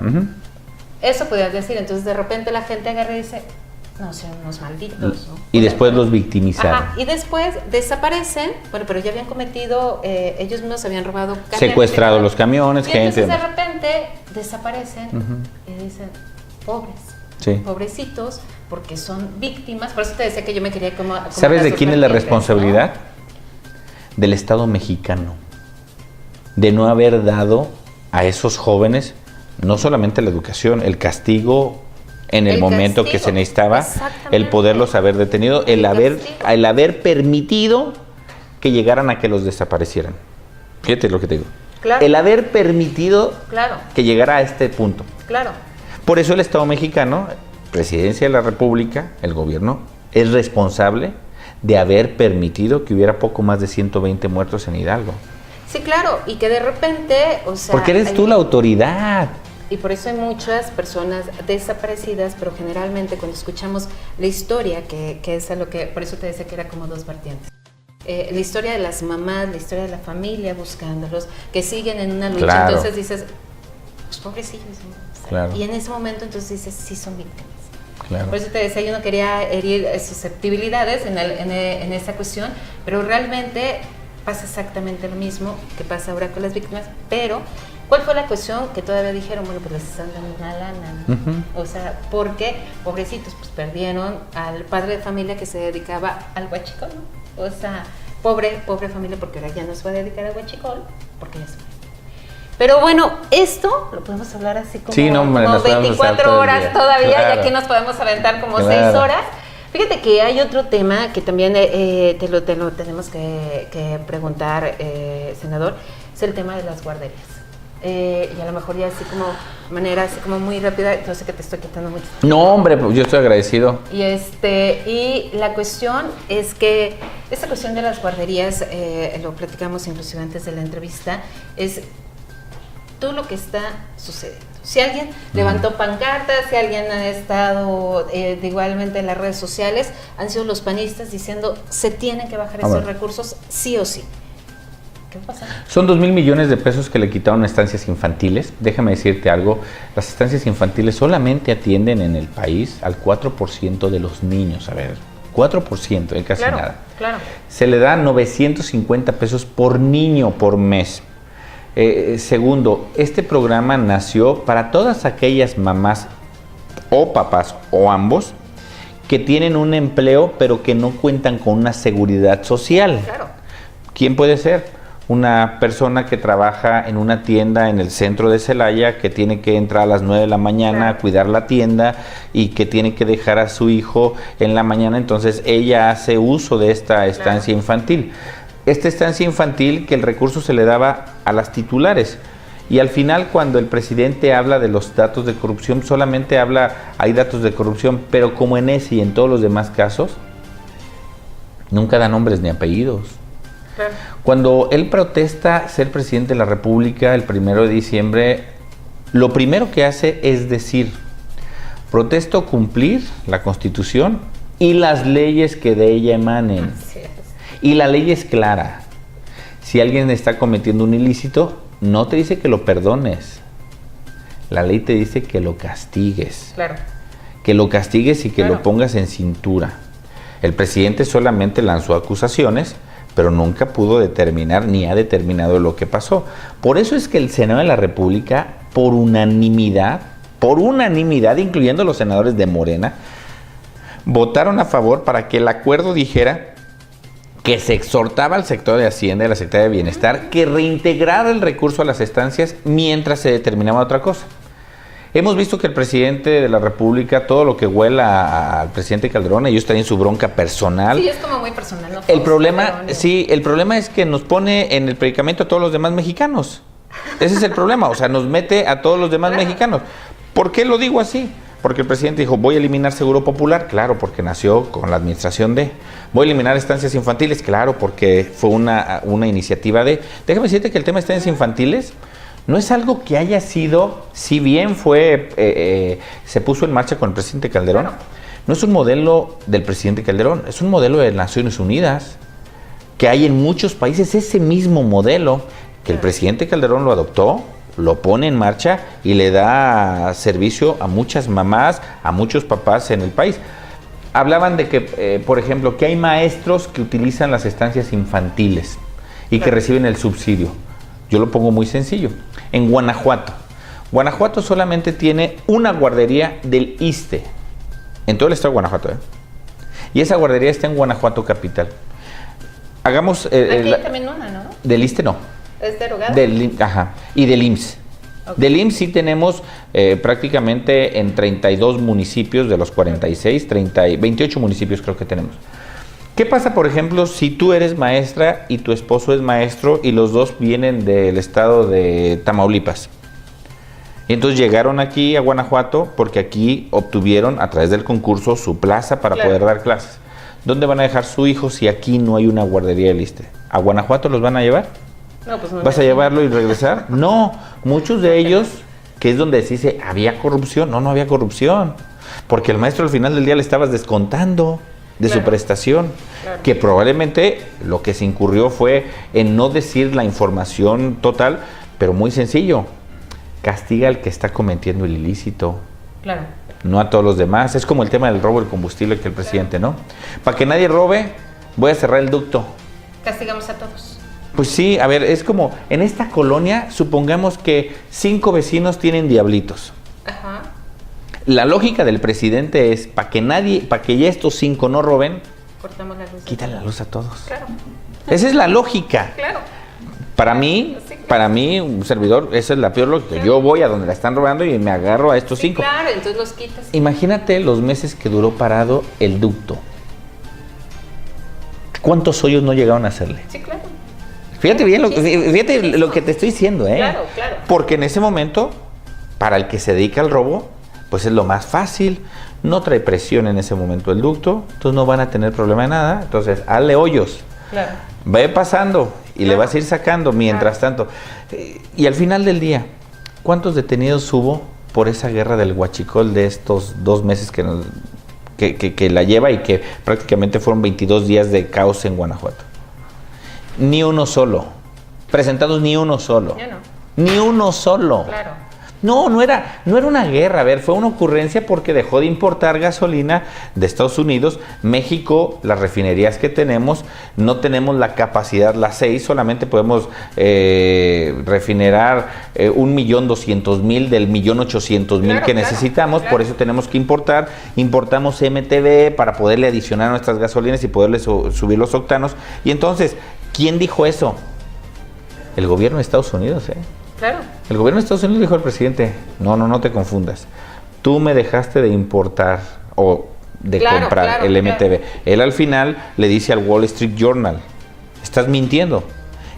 Eso podías decir, entonces de repente la gente agarra y dice... No, son unos malditos, ¿no? Y después los victimizaron. Ajá, y después desaparecen, bueno, pero ya habían cometido, ellos mismos habían robado camiones. Secuestrado los camiones, y gente. Entonces de repente desaparecen y dicen, pobrecitos, porque son víctimas. Por eso te decía que yo me quería como ¿sabes de quién es la responsabilidad? ¿No? Del Estado mexicano. De no haber dado a esos jóvenes no solamente la educación, el castigo en el momento que se necesitaba, el poderlos haber detenido, el haber permitido que llegaran a que los desaparecieran. Fíjate lo que te digo. Claro. El haber permitido que llegara a este punto. Claro. Por eso el Estado mexicano, Presidencia de la República, el gobierno, es responsable de haber permitido que hubiera poco más de 120 muertos en Hidalgo. Sí, claro, y que de repente, o sea... Porque eres tú la autoridad. Y por eso hay muchas personas desaparecidas, pero generalmente cuando escuchamos la historia, que es a lo que, por eso te decía que era como dos vertientes. La historia de las mamás, la historia de la familia buscándolos, que siguen en una lucha, claro. Entonces dices, pues pobrecillos, ¿no? Claro. Y en ese momento entonces dices, sí son víctimas. Claro. Por eso te decía, yo no quería herir susceptibilidades en esa cuestión, pero realmente pasa exactamente lo mismo que pasa ahora con las víctimas, pero... ¿Cuál fue la cuestión? Que todavía dijeron, bueno, pues les están dando una lana, ¿no? O sea, porque, pobrecitos, pues perdieron al padre de familia que se dedicaba al huachicol, ¿no? O sea, pobre familia, porque ahora ya no se va a dedicar al huachicol, porque ya se fue. Pero bueno, esto lo podemos hablar así como, sí, no, como 24 horas todavía, claro. Y aquí nos podemos aventar como 6 horas. Fíjate que hay otro tema que también te lo tenemos que preguntar, senador, es el tema de las guarderías. Y a lo mejor ya así como manera así como muy rápida, yo sé que te estoy quitando mucho tiempo. No, hombre, pues yo estoy agradecido. Y la cuestión es que esta cuestión de las guarderías, lo platicamos inclusive antes de la entrevista, es todo lo que está sucediendo. Si alguien levantó pancartas, si alguien ha estado igualmente en las redes sociales, han sido los panistas diciendo se tienen que bajar esos recursos sí o sí. ¿Qué pasa? Son 2,000 millones de pesos que le quitaron a estancias infantiles. Déjame decirte algo, las estancias infantiles solamente atienden en el país al 4% de los niños. A ver, 4%, casi nada. Claro. Se le da 950 pesos por niño por mes. Segundo, este programa nació para todas aquellas mamás o papás o ambos que tienen un empleo pero que no cuentan con una seguridad social. Claro. ¿Quién puede ser? Una persona que trabaja en una tienda en el centro de Celaya, que tiene que entrar a las 9 de la mañana a cuidar la tienda y que tiene que dejar a su hijo en la mañana, entonces ella hace uso de esta estancia infantil. Esta estancia infantil que el recurso se le daba a las titulares. Y al final, cuando el presidente habla de los datos de corrupción, solamente hay datos de corrupción, pero como en ese y en todos los demás casos, nunca da nombres ni apellidos. Claro. Cuando él protesta ser presidente de la República el 1 de diciembre, lo primero que hace es decir, protesto cumplir la Constitución y las leyes que de ella emanen. Así es. Y la ley es clara. Si alguien está cometiendo un ilícito, no te dice que lo perdones. La ley te dice que lo castigues. Claro. Que lo castigues y que lo pongas en cintura. El presidente solamente lanzó acusaciones, pero nunca pudo determinar ni ha determinado lo que pasó. Por eso es que el Senado de la República, por unanimidad, incluyendo los senadores de Morena, votaron a favor para que el acuerdo dijera que se exhortaba al sector de Hacienda y a la Secretaría de Bienestar que reintegrara el recurso a las estancias mientras se determinaba otra cosa. Hemos visto que el presidente de la República, todo lo que huela al presidente Calderón, ellos traen su bronca personal. Sí, es como muy personal. ¿No? El problema es que nos pone en el predicamento a todos los demás mexicanos. Ese es el problema, o sea, nos mete a todos los demás mexicanos. ¿Por qué lo digo así? Porque el presidente dijo, voy a eliminar Seguro Popular, claro, porque nació con la administración de. Voy a eliminar estancias infantiles, claro, porque fue una iniciativa de. Déjame decirte que el tema de estancias infantiles no es algo que haya sido, si bien se puso en marcha con el presidente Calderón, no es un modelo del presidente Calderón, es un modelo de Naciones Unidas, que hay en muchos países ese mismo modelo, que el presidente Calderón lo adoptó, lo pone en marcha y le da servicio a muchas mamás, a muchos papás en el país. Hablaban de que, por ejemplo, que hay maestros que utilizan las estancias infantiles y que reciben el subsidio. Yo lo pongo muy sencillo. En Guanajuato solamente tiene una guardería del ISSSTE, en todo el estado de Guanajuato, y esa guardería está en Guanajuato capital. Hagamos... Aquí también una, ¿no? Del ISSSTE no. ¿Es derogada? Y del IMSS. Okay. Del IMSS sí tenemos prácticamente en 32 municipios de los 46, 28 municipios creo que tenemos. ¿Qué pasa, por ejemplo, si tú eres maestra y tu esposo es maestro y los dos vienen del estado de Tamaulipas? Y entonces llegaron aquí a Guanajuato porque aquí obtuvieron a través del concurso su plaza para poder dar clases. ¿Dónde van a dejar su hijo si aquí no hay una guardería del ISSSTE? ¿A Guanajuato los van a llevar? No, pues no. ¿Vas a llevarlo y regresar? No, muchos de ellos, que es donde se dice, ¿había corrupción? No había corrupción, porque el maestro al final del día le estabas descontando de su prestación, que probablemente lo que se incurrió fue en no decir la información total, pero muy sencillo, castiga al que está cometiendo el ilícito. Claro. No a todos los demás. Es como el tema del robo del combustible que el presidente, ¿no? Para que nadie robe, voy a cerrar el ducto. Castigamos a todos. Pues sí, a ver, es como en esta colonia, supongamos que 5 vecinos tienen diablitos. Ajá. La lógica del presidente es, para que ya estos 5 no roben, cortamos la luz. Quitan la luz a todos. Claro. Esa es la lógica. Claro. Para mí, un servidor, esa es la peor lógica. Claro. Yo voy a donde la están robando y me agarro a estos 5. Claro, entonces los quitas. Imagínate los meses que duró parado el ducto. ¿Cuántos hoyos no llegaron a hacerle? Sí, claro. Fíjate bien, fíjate lo que te estoy diciendo, ¿eh? Claro, claro. Porque en ese momento, para el que se dedica al robo, pues es lo más fácil. No trae presión en ese momento el ducto, entonces no van a tener problema de nada. Entonces, hazle hoyos. Claro. Ve pasando y le vas a ir sacando mientras tanto. Y al final del día, ¿cuántos detenidos hubo por esa guerra del huachicol de estos 2 meses que la lleva y que prácticamente fueron 22 días de caos en Guanajuato? Ni uno solo. Presentados ni uno solo. Ya no. Ni uno solo. Claro. No era una guerra, a ver, fue una ocurrencia porque dejó de importar gasolina de Estados Unidos. México, las refinerías que tenemos, no tenemos la capacidad, las 6, solamente podemos refinerar 1.200.000 del 1.800.000 Claro, que claro, necesitamos, claro. por eso tenemos que importar. Importamos MTB para poderle adicionar a nuestras gasolinas y poderle subir los octanos. Y entonces, ¿quién dijo eso? El gobierno de Estados Unidos, Claro. El gobierno de Estados Unidos dijo al presidente, no te confundas. Tú me dejaste de importar o de comprar el MTB. Claro. Él al final le dice al Wall Street Journal, estás mintiendo.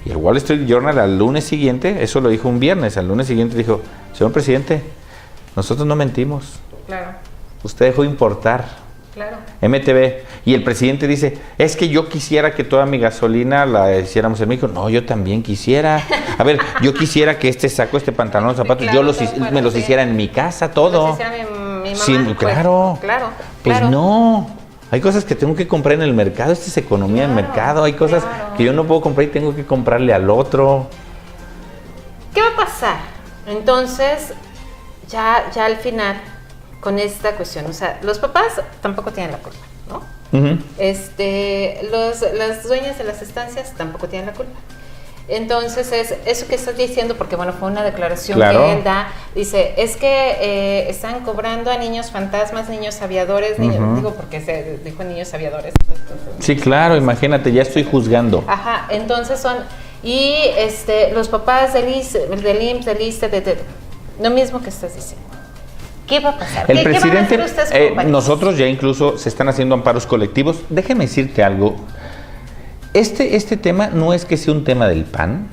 Y el Wall Street Journal al lunes siguiente, eso lo dijo un viernes, al lunes siguiente dijo, señor presidente, nosotros no mentimos. Claro. Usted dejó de importar. Claro. MTB. Y el presidente dice, es que yo quisiera que toda mi gasolina la hiciéramos en México. No, yo también quisiera. A ver, yo quisiera que este saco, este pantalón, zapatos, claro, me los hiciera en mi casa, todo. Los hiciera mi mamá. Sí, claro. Pues no. Hay cosas que tengo que comprar en el mercado. Esta es economía del mercado. Hay cosas que yo no puedo comprar y tengo que comprarle al otro. ¿Qué va a pasar? Entonces, ya al final, con esta cuestión, o sea, los papás tampoco tienen la culpa, ¿no? Uh-huh. Las dueñas de las estancias tampoco tienen la culpa. Entonces, es eso que estás diciendo, porque bueno, fue una declaración que él da, dice, es que están cobrando a niños fantasmas, niños aviadores, digo porque se dijo niños aviadores. Sí, claro, imagínate, ya estoy juzgando. Ajá, entonces son, y los papás del IMSS, del ISSSTE, lo mismo que estás diciendo. ¿Qué va a pasar? El presidente, ¿Qué van a hacer ustedes nosotros ya incluso se están haciendo amparos colectivos. Déjeme decirte algo. Este tema no es que sea un tema del PAN,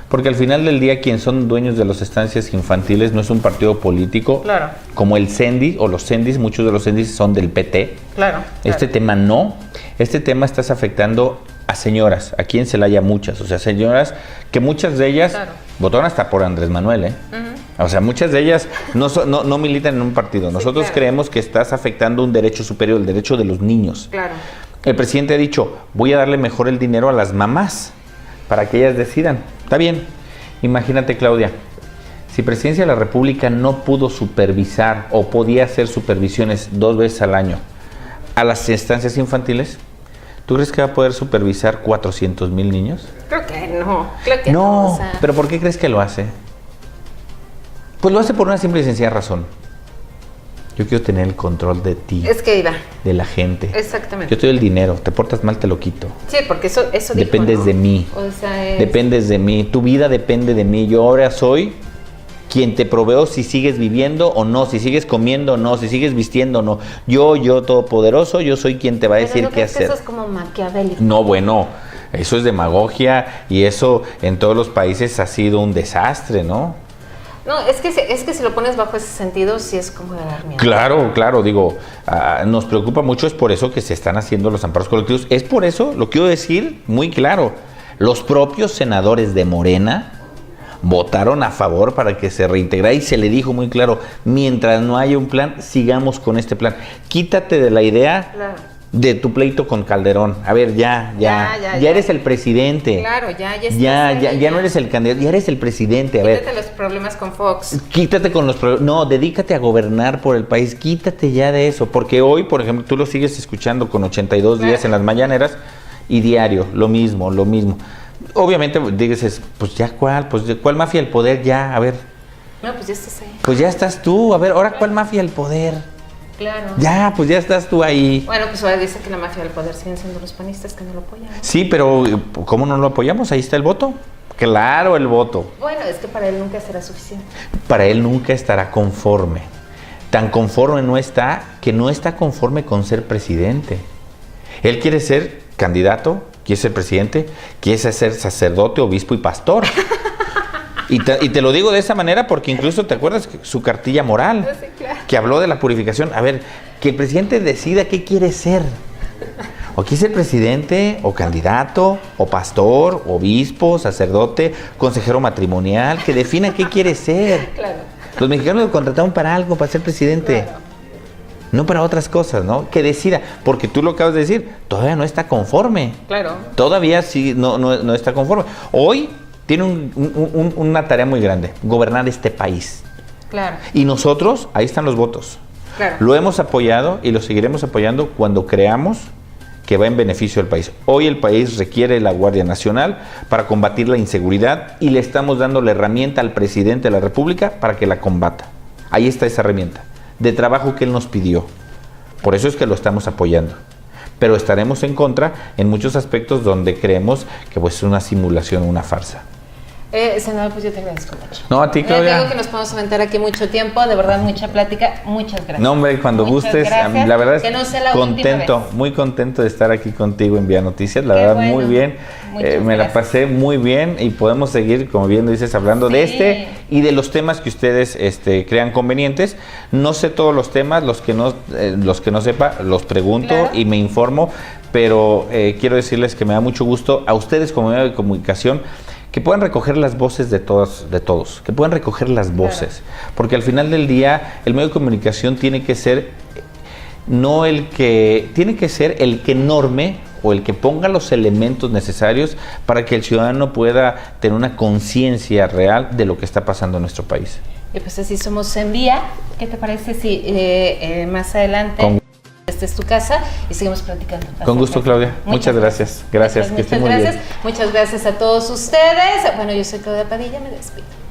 porque al final del día quien son dueños de las estancias infantiles no es un partido político, claro, como el CENDI o los CENDIs, muchos de los CENDIs son del PT. Claro. Este tema no. Este tema está afectando a señoras, aquí en Celaya muchas, o sea, señoras que muchas de ellas votaron hasta por Andrés Manuel, Uh-huh. O sea, muchas de ellas no militan en un partido. Nosotros creemos que estás afectando un derecho superior, el derecho de los niños. Claro. El presidente ha dicho, voy a darle mejor el dinero a las mamás para que ellas decidan. Está bien. Imagínate, Claudia, si Presidencia de la República no pudo supervisar o podía hacer supervisiones 2 veces al año a las estancias infantiles, ¿tú crees que va a poder supervisar 400,000 niños? Creo que no. No, o sea, ¿pero por qué crees que lo hace? Pues lo hace por una simple y sencilla razón. Yo quiero tener el control de ti. Es que iba. De la gente. Exactamente. Yo te doy el dinero, te portas mal, te lo quito. Sí, porque eso dependes dijo, ¿no? de mí. O sea, Dependes de mí. Tu vida depende de mí. Yo ahora soy quien te proveo si sigues viviendo o no, si sigues comiendo o no, si sigues vistiendo o no. Yo todopoderoso, yo soy quien te va a decir qué hacer. Eso es como maquiavélico. No, bueno, eso es demagogia y eso en todos los países ha sido un desastre, ¿no? No, es que si lo pones bajo ese sentido, sí es como de dar miedo. Claro, digo, nos preocupa mucho, es por eso que se están haciendo los amparos colectivos. Es por eso, lo quiero decir muy claro, los propios senadores de Morena votaron a favor para que se reintegrara y se le dijo muy claro, mientras no haya un plan, sigamos con este plan. Quítate de la idea de tu pleito con Calderón. A ver, ya eres el presidente. Claro, ya no eres el candidato, ya eres el presidente. Quítate los problemas con Fox. Quítate con los problemas. No, dedícate a gobernar por el país. Quítate ya de eso. Porque hoy, por ejemplo, tú lo sigues escuchando con 82 días en las mañaneras y diario, lo mismo. Obviamente dices, pues ya ¿cuál mafia del poder? Ya, a ver. No, pues ya estás ahí. Pues ya estás tú. A ver, ahora ¿cuál mafia del poder? Claro. Ya, pues ya estás tú ahí. Bueno, pues ahora dice que la mafia del poder siguen siendo los panistas que no lo apoyan, ¿no? Sí, pero ¿cómo no lo apoyamos? Ahí está el voto. Claro, el voto. Bueno, es que para él nunca será suficiente. Para él nunca estará conforme. Tan conforme no está, que no está conforme con ser presidente. Él quiere ser candidato, quiere ser presidente, quiere ser sacerdote, obispo y pastor. Y te lo digo de esa manera porque incluso te acuerdas su cartilla moral, sí, claro, que habló de la purificación. A ver, que el presidente decida qué quiere ser. O quiere ser presidente, o candidato, o pastor, obispo, sacerdote, consejero matrimonial, que defina qué quiere ser. Claro. Los mexicanos lo contrataron para algo, para ser presidente. Claro. No para otras cosas, ¿no? Que decida, porque tú lo acabas de decir, todavía no está conforme. Claro. Todavía sí no está conforme. Hoy tiene una tarea muy grande, gobernar este país. Claro. Y nosotros, ahí están los votos. Claro. Lo hemos apoyado y lo seguiremos apoyando cuando creamos que va en beneficio del país. Hoy el país requiere la Guardia Nacional para combatir la inseguridad y le estamos dando la herramienta al presidente de la República para que la combata. Ahí está esa herramienta de trabajo que él nos pidió. Por eso es que lo estamos apoyando. Pero estaremos en contra en muchos aspectos donde creemos que pues, es una simulación, una farsa. Senador, pues yo te agradezco mucho. No, a ti, Claudia. Te digo que nos podemos aventar aquí mucho tiempo, de verdad, mucha plática. Muchas gracias. No, hombre, cuando Muchas gustes, gracias. la verdad es que no sea la contento, última vez. muy contento de estar aquí contigo en Vía Noticias, la Qué verdad bueno. muy bien, Muchas me la gracias. pasé muy bien y podemos seguir, como bien lo dices, hablando de Sí. este y de los temas que ustedes crean convenientes. No sé todos los temas, los que no sepa, los pregunto Claro. y me informo, pero quiero decirles que me da mucho gusto a ustedes como medio de comunicación que puedan recoger las voces de todos, que puedan recoger las voces, porque al final del día el medio de comunicación tiene que ser tiene que ser el que norme o el que ponga los elementos necesarios para que el ciudadano pueda tener una conciencia real de lo que está pasando en nuestro país. Y pues así somos en Vía. ¿Qué te parece si más adelante esta es tu casa y seguimos platicando? Con gusto, Claudia. Muchas gracias. Gracias. Que esté muy bien. Muchas gracias a todos ustedes. Bueno, yo soy Claudia Padilla, me despido.